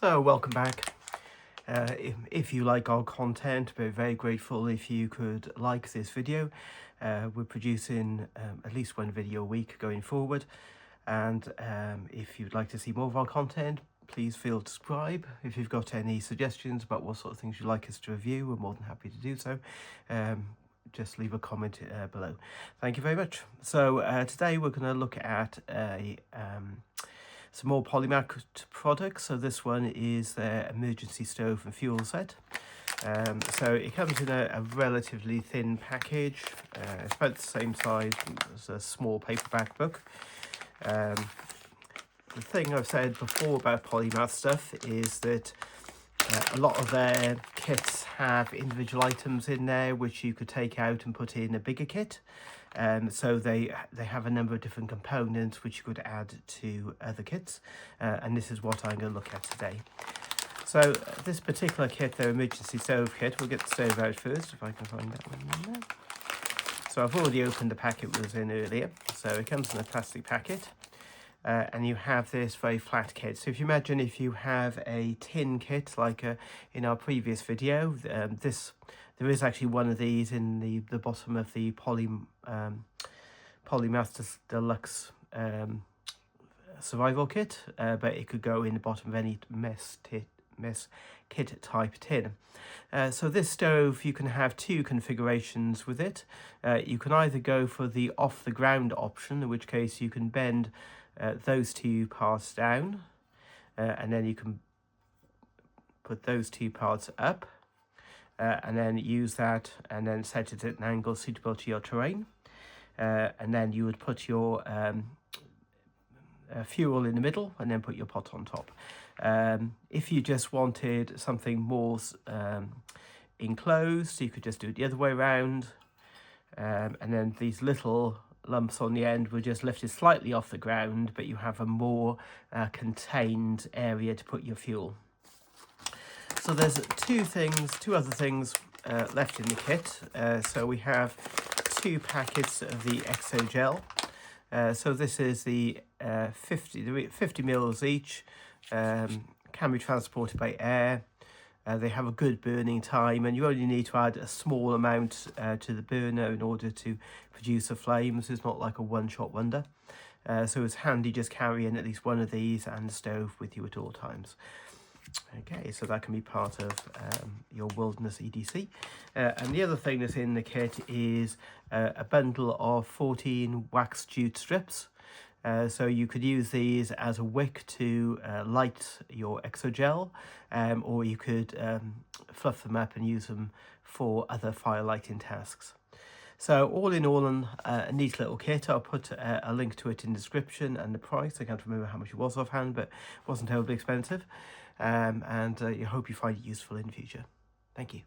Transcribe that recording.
So welcome back. If you like our content, we're very grateful if you could like this video. We're producing at least one video a week going forward, and if you'd like to see more of our content, please feel to subscribe. If you've got any suggestions about what sort of things you'd like us to review, we're more than happy to do so. Just leave a comment below. Thank you very much. So today we're going to look at some more Polymath products. So this one is their emergency stove and fuel set. So it comes in a relatively thin package. It's about the same size as a small paperback book. The thing I've said before about Polymath stuff is that a lot of their kits have individual items in there which you could take out and put in a bigger kit. So they have a number of different components which you could add to other kits, and this is what I'm going to look at today. So this particular kit, their emergency stove kit, we'll get the stove out first if I can find that one in there. So I've already opened the packet it was in earlier. So it comes in a plastic packet. And you have this very flat kit. So if you imagine if you have a tin kit like in our previous video, there is actually one of these in the bottom of the Polymath Deluxe survival kit, but it could go in the bottom of any mess kit type tin. So this stove, you can have two configurations with it. You can either go for the off the ground option, in which case you can bend those two parts down, and then you can put those two parts up, and then use that and then set it at an angle suitable to your terrain, and then you would put your fuel in the middle and then put your pot on top. If you just wanted something more enclosed, you could just do it the other way around, and then these little lumps on the end were just lifted slightly off the ground, but you have a more contained area to put your fuel. So there's two other things left in the kit. So we have 2 packets of the Exo Gel. So this is the 50 mils each, can be transported by air. They have a good burning time, and you only need to add a small amount to the burner in order to produce a flame. So it's not like a one-shot wonder. So it's handy just carrying at least one of these and the stove with you at all times. Okay, so that can be part of your wilderness EDC. And the other thing that's in the kit is a bundle of 14 wax jute strips. So you could use these as a wick to light your exogel, or you could fluff them up and use them for other fire lighting tasks. So all in all, a neat little kit. I'll put a link to it in the description and the price. I can't remember how much it was offhand, but it wasn't terribly expensive. And I hope you find it useful in the future. Thank you.